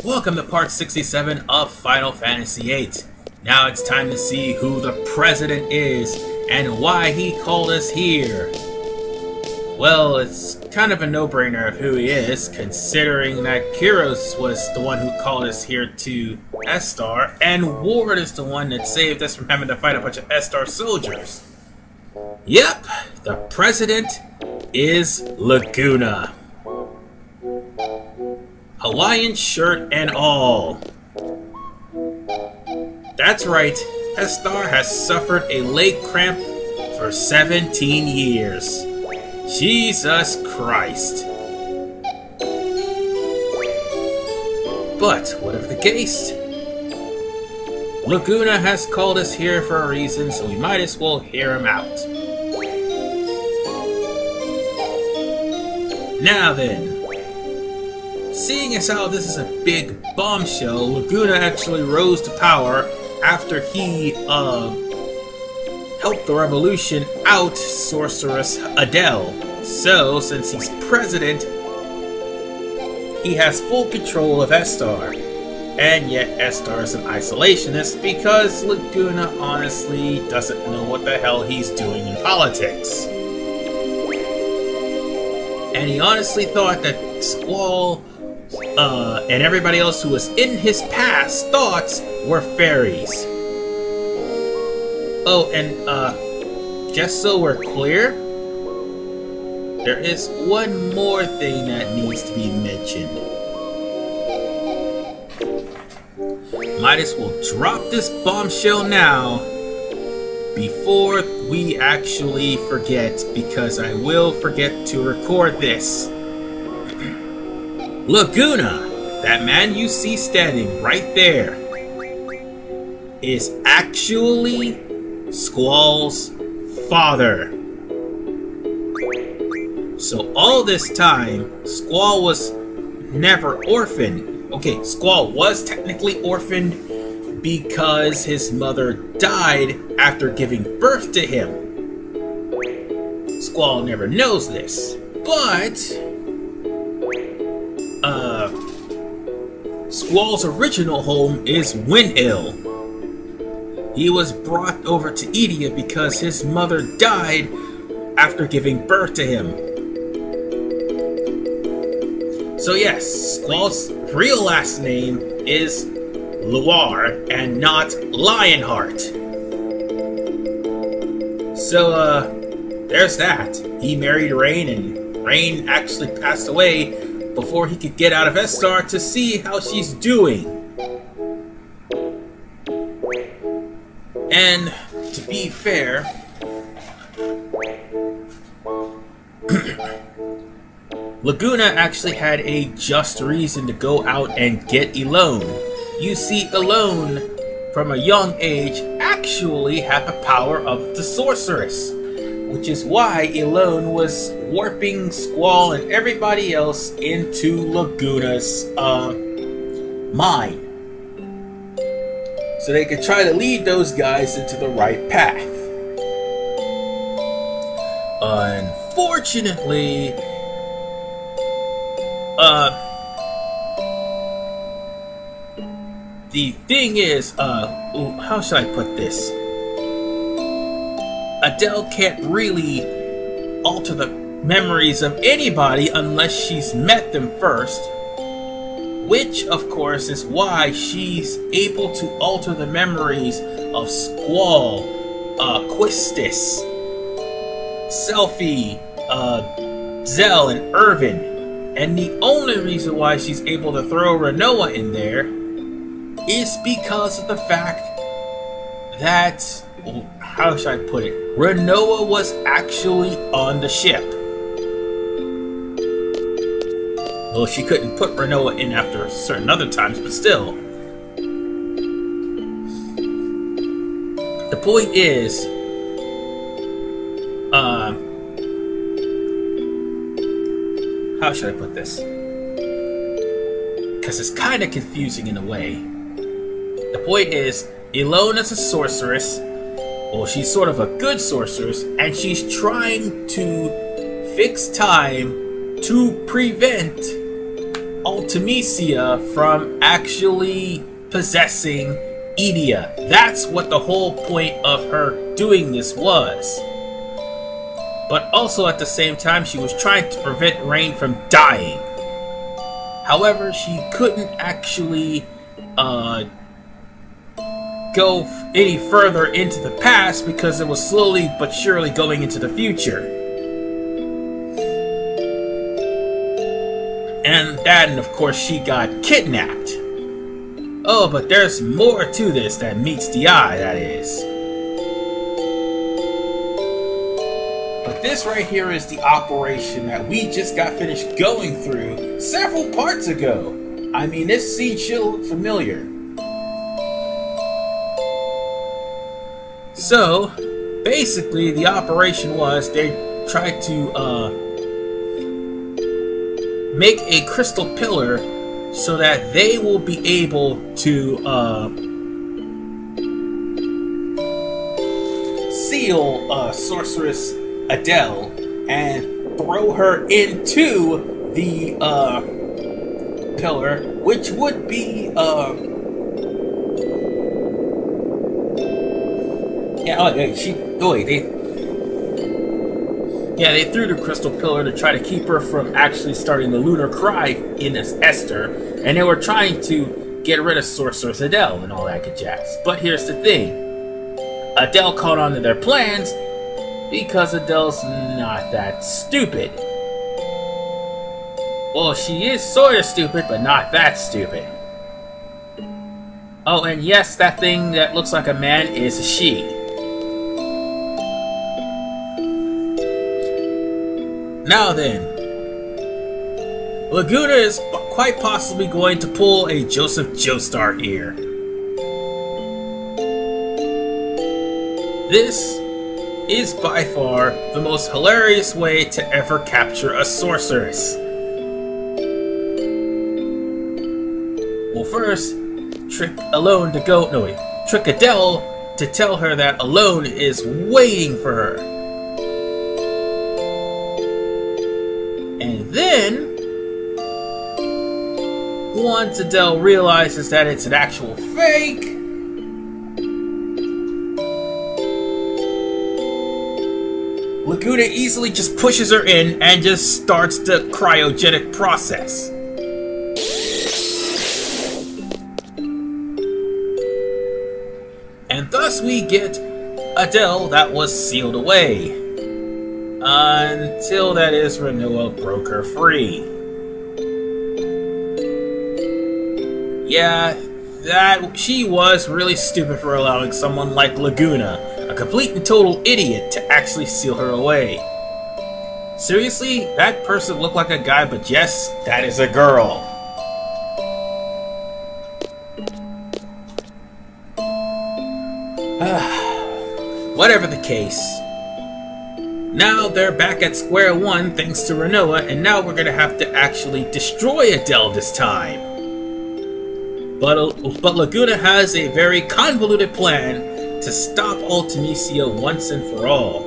Welcome to part 67 of Final Fantasy VIII. Now it's time to see who the president is and why he called us here. Well, it's kind of a no-brainer of who he is, considering that Kyros was the one who called us here to Esthar, and Ward is the one that saved us from having to fight a bunch of Esthar soldiers. Yep, the president is Laguna. Hawaiian shirt and all. That's right, Esthar has suffered a leg cramp for 17 years. Jesus Christ. But, whatever the case, Laguna has called us here for a reason, so we might as well hear him out. Now then, seeing as how this is a big bombshell, Laguna actually rose to power after he helped the revolution out Sorceress Adele. So, since he's president, he has full control of Esthar. And yet Esthar is an isolationist because Laguna honestly doesn't know what the hell he's doing in politics. And he honestly thought that Squall and everybody else who was in his past thoughts were fairies. Oh, and just so we're clear, there is one more thing that needs to be mentioned. Might as well drop this bombshell now before we actually forget, because I will forget to record this. Laguna, that man you see standing right there, is actually Squall's father. So all this time, Squall was never orphaned. Okay, Squall was technically orphaned because his mother died after giving birth to him. Squall never knows this, but Squall's original home is Windhill. He was brought over to Edia because his mother died after giving birth to him. So yes, Squall's real last name is Loire and not Lionheart. So there's that. He married Rain, and Rain actually passed away before he could get out of Esthar to see how she's doing. And to be fair, Laguna actually had a just reason to go out and get Elone. You see, Elone, from a young age, actually had the power of the sorceress, which is why Elone was warping Squall and everybody else into Laguna's mind, so they could try to lead those guys into the right path. Unfortunately, the thing is, how should I put this? Adele can't really alter the memories of anybody unless she's met them first, which of course is why she's able to alter the memories of Squall, Quistis, Selphie, Zell, and Irvin. And the only reason why she's able to throw Renoa in there is because of the fact that, how should I put it, Renoa was actually on the ship. Well, she couldn't put Renoa in after certain other times, but still. The point is, how should I put this? Because it's kind of confusing in a way. The point is, Elone is a sorceress. Well, she's sort of a good sorceress, and she's trying to fix time to prevent Ultimecia from actually possessing Idia. That's what the whole point of her doing this was. But also at the same time, she was trying to prevent Rain from dying. However, she couldn't actually go any further into the past because it was slowly but surely going into the future. And then, of course, she got kidnapped. Oh, but there's more to this than meets the eye, that is. But this right here is the operation that we just got finished going through several parts ago. I mean, this scene should look familiar. So, basically, the operation was they tried to make a crystal pillar so that they will be able to seal Sorceress Adele and throw her into the pillar, which would be they threw the crystal pillar to try to keep her from actually starting the lunar cry in Esthar, and they were trying to get rid of Sorceress Adele and all that good jazz. But here's the thing. Adele caught on to their plans because Adele's not that stupid. Well, she is sort of stupid, but not that stupid. Oh, and yes, that thing that looks like a man is a she. Now then, Laguna is quite possibly going to pull a Joseph Joestar here. This is by far the most hilarious way to ever capture a sorceress. Well, first, trick Adele to tell her that Alone is waiting for her. And then, once Adele realizes that it's an actual fake, Laguna easily just pushes her in and just starts the cryogenic process. And thus we get Adele that was sealed away. Until, that is, Renoa broke her free. Yeah, she was really stupid for allowing someone like Laguna, a complete and total idiot, to actually seal her away. Seriously, that person looked like a guy, but yes, that is a girl. Whatever the case. Now they're back at square one thanks to Renoa, and now we're gonna have to actually destroy Adele this time. But Laguna has a very convoluted plan to stop Ultimecia once and for all.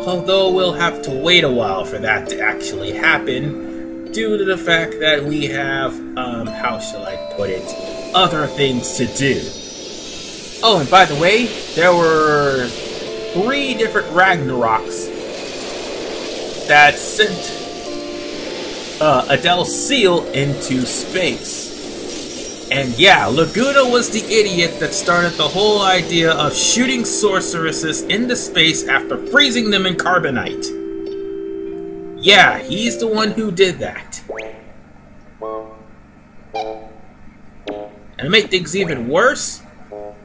Although we'll have to wait a while for that to actually happen, due to the fact that we have, how shall I put it, other things to do. Oh, and by the way, there were 3 different Ragnaroks that sent Adele's seal into space. And yeah, Laguna was the idiot that started the whole idea of shooting sorceresses into space after freezing them in carbonite. Yeah, he's the one who did that. And to make things even worse,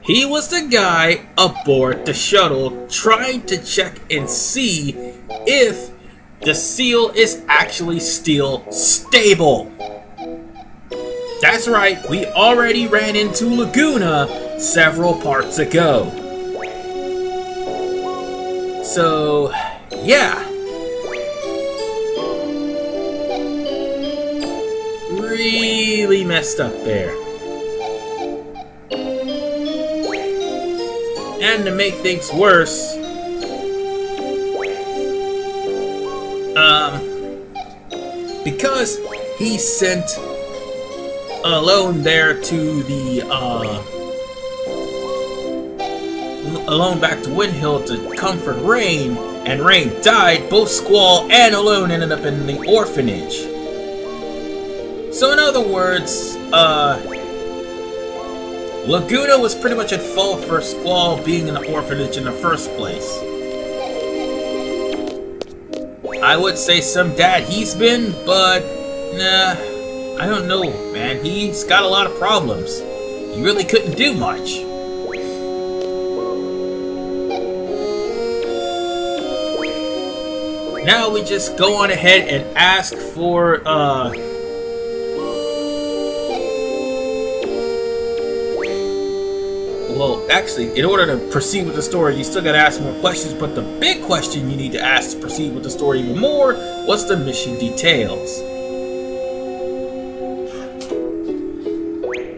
he was the guy aboard the shuttle trying to check and see if the seal is actually still stable. That's right, we already ran into Laguna several parts ago. So, yeah. Really messed up there. And to make things worse, because he sent Alone there to the Alone back to Windhill to comfort Rain, and Rain died, both Squall and Alone ended up in the orphanage. So in other words, Laguna was pretty much at fault for Squall being in the orphanage in the first place. I would say some dad he's been, but nah, I don't know, man. He's got a lot of problems. He really couldn't do much. Now we just go on ahead and ask for, well, actually, in order to proceed with the story, you still gotta ask more questions, but the big question you need to ask to proceed with the story even more was the mission details.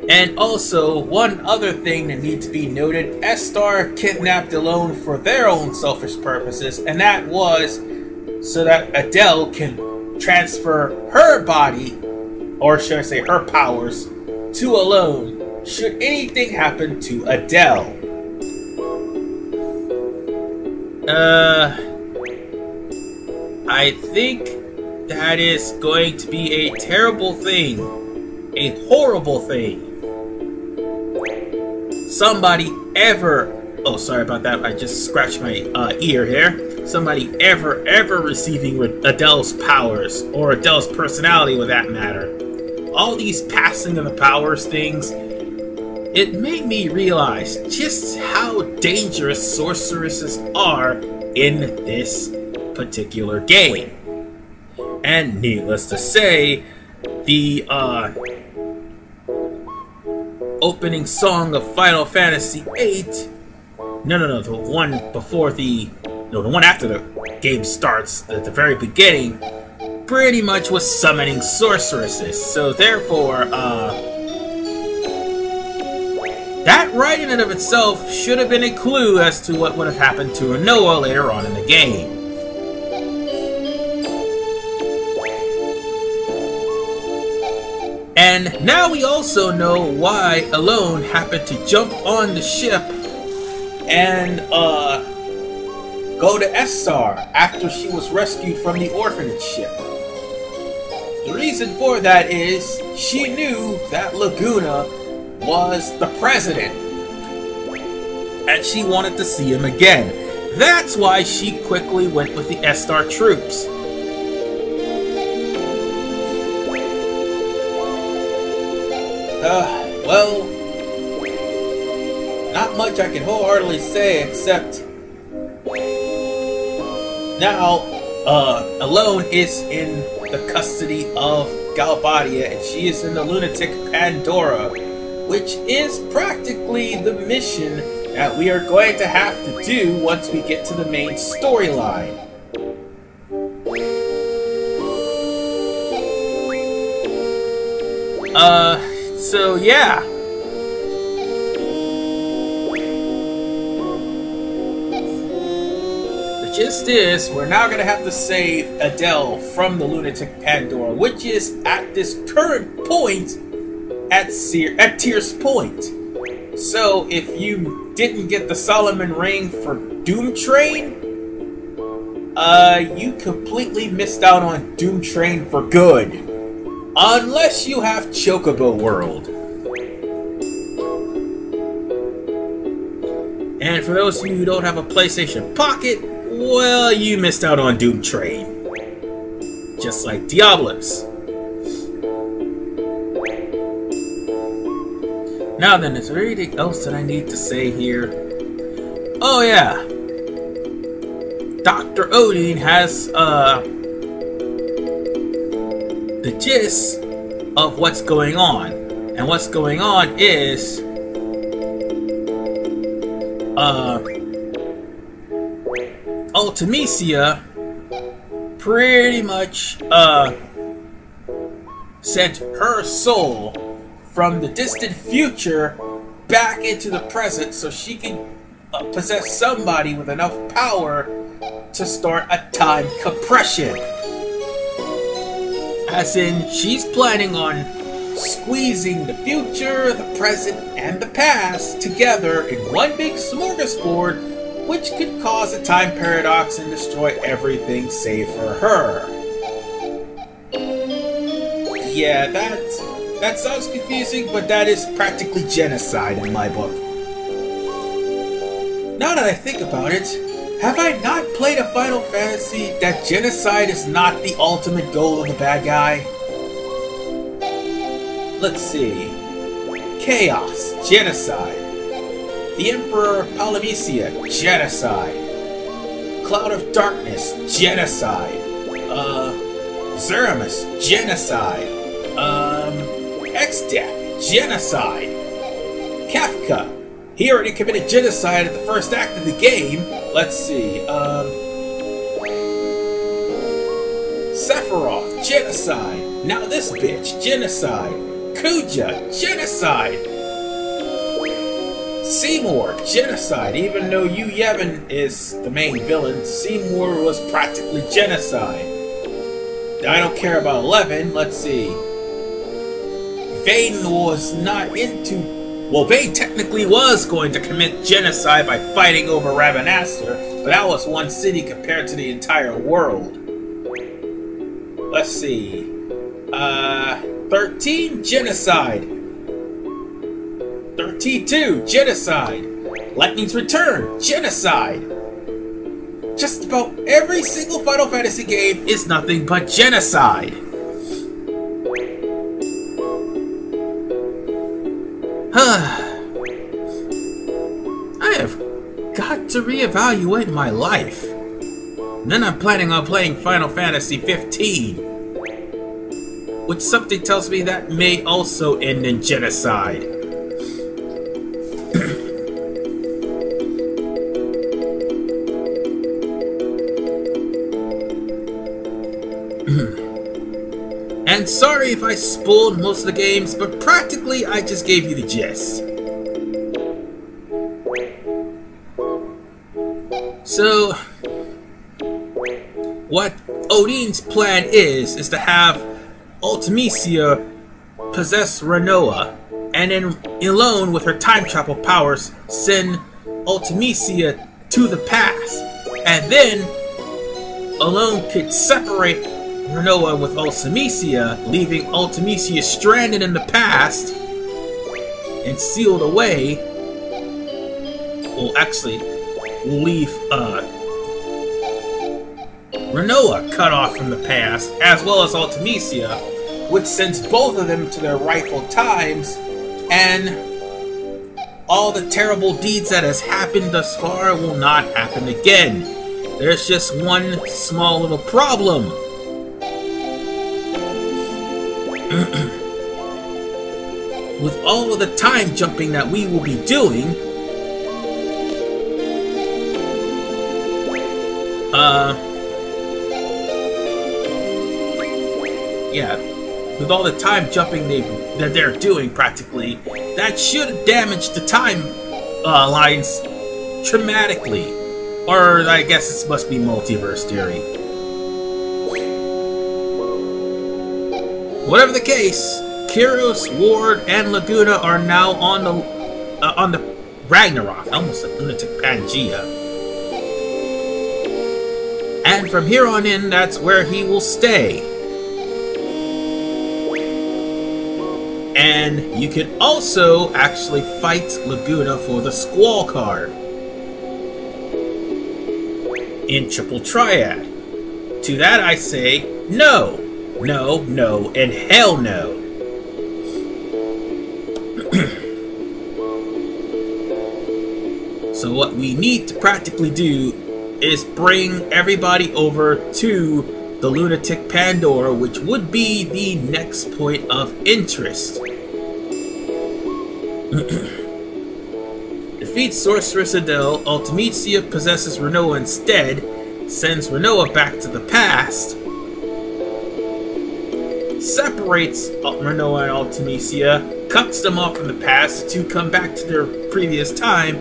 And also, one other thing that needs to be noted, Esthar kidnapped Alone for their own selfish purposes, and that was so that Adele can transfer her body, or should I say her powers, to Alone should anything happen to Adele. I think that is going to be a terrible thing. A horrible thing. Somebody ever... Oh, sorry about that. I just scratched my ear here. Somebody ever receiving Adele's powers, or Adele's personality with that matter. All these passing of the powers things, it made me realize just how dangerous sorceresses are in this particular game. And needless to say, the opening song of Final Fantasy VIII, no, the one before the one after the game starts, at the very beginning, pretty much was summoning sorceresses. So therefore, that right in and of itself should have been a clue as to what would have happened to Noah later on in the game. And now we also know why Alone happened to jump on the ship and go to Esthar after she was rescued from the orphanage ship. The reason for that is she knew that Laguna was the president, and she wanted to see him again. That's why she quickly went with the Esthar troops. Well, not much I can wholeheartedly say except now Alone is in the custody of Galbadia, and she is in the lunatic Pandora, which is practically the mission that we are going to have to do once we get to the main storyline. So yeah. The gist is, we're now gonna have to save Adele from the lunatic Pandora, which is at this current point at Tears Point. So if you didn't get the Solomon Ring for Doom Train, you completely missed out on Doom Train for good. Unless you have Chocobo World. And for those of you who don't have a PlayStation Pocket, well, you missed out on Doom Train. Just like Diablos. Now then, is there anything else that I need to say here? Oh yeah. Dr. Odin has, the gist of what's going on. And what's going on is Ultimecia pretty much sent her soul from the distant future back into the present so she can possess somebody with enough power to start a time compression. As in, she's planning on squeezing the future, the present, and the past together in one big smorgasbord, which could cause a time paradox and destroy everything save for her. Yeah, that sounds confusing, but that is practically genocide in my book. Now that I think about it, have I not played a Final Fantasy that genocide is not the ultimate goal of the bad guy? Let's see. Chaos, genocide. The Emperor Ultimecia, genocide. Cloud of Darkness, genocide. Zeramus, genocide. X-Death, genocide. Kafka, he already committed genocide at the first act of the game. Let's see, Sephiroth, genocide. Now this bitch, genocide. Kuja, genocide. Seymour, genocide. Even though Yu Yevon is the main villain, Seymour was practically genocide. I don't care about 11. Let's see. VIII was not into... Well, VIII technically was going to commit genocide by fighting over Rabanastre, but that was one city compared to the entire world. Let's see. 13, genocide. 13-2, genocide. Lightning's Return, genocide. Just about every single Final Fantasy game is nothing but genocide. I have got to reevaluate my life. And then I'm planning on playing Final Fantasy 15. Which something tells me that may also end in genocide. And sorry if I spoiled most of the games, but practically I just gave you the gist. So, what Odin's plan is to have Ultimecia possess Rinoa, and then alone with her time travel powers, send Ultimecia to the past, and then alone could separate Rinoa with Ultimecia, leaving Ultimecia stranded in the past and sealed away. Well, actually, we'll leave Rinoa cut off from the past, as well as Ultimecia, which sends both of them to their rightful times, and all the terrible deeds that has happened thus far will not happen again. There's just one small little problem. With all of the time jumping that we will be doing, yeah, with all the time jumping that they're doing practically, that should damage the time lines dramatically. Or I guess this must be multiverse theory. Whatever the case, Kyros, Ward, and Laguna are now on the Ragnarok, almost like lunatic Pangea. And from here on in, that's where he will stay. And you can also actually fight Laguna for the Squall card in Triple Triad. To that I say, no, no, no, and hell no. So what we need to practically do is bring everybody over to the Lunatic Pandora, which would be the next point of interest. Defeats Sorceress Adele, Ultimecia possesses Rinoa instead, sends Rinoa back to the past, separates Rinoa and Ultimecia, cuts them off from the past to come back to their previous time,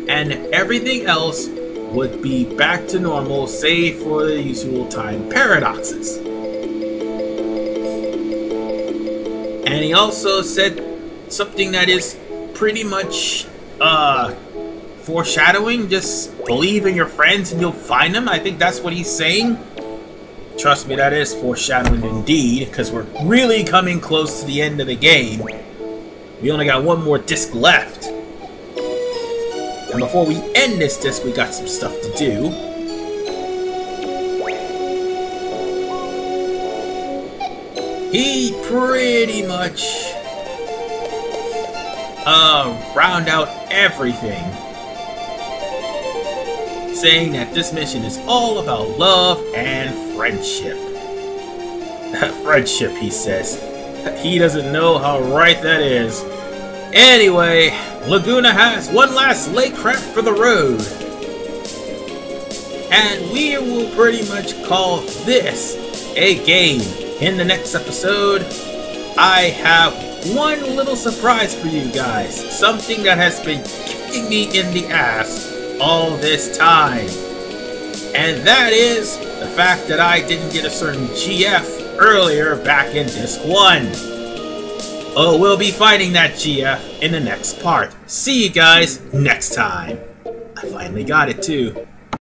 and everything else would be back to normal, save for the usual time paradoxes. And he also said something that is pretty much foreshadowing. Just believe in your friends and you'll find them. I think that's what he's saying. Trust me, that is foreshadowing indeed, because we're really coming close to the end of the game. We only got one more disc left. And before we end this disc, we got some stuff to do. He pretty much round out everything, saying that this mission is all about love and friendship. Friendship, he says. He doesn't know how right that is. Anyway, Laguna has one last lake cramp for the road. And we will pretty much call this a game. In the next episode, I have one little surprise for you guys. Something that has been kicking me in the ass all this time. And that is the fact that I didn't get a certain GF earlier back in Disc 1. Oh, we'll be fighting that GF in the next part. See you guys next time. I finally got it too.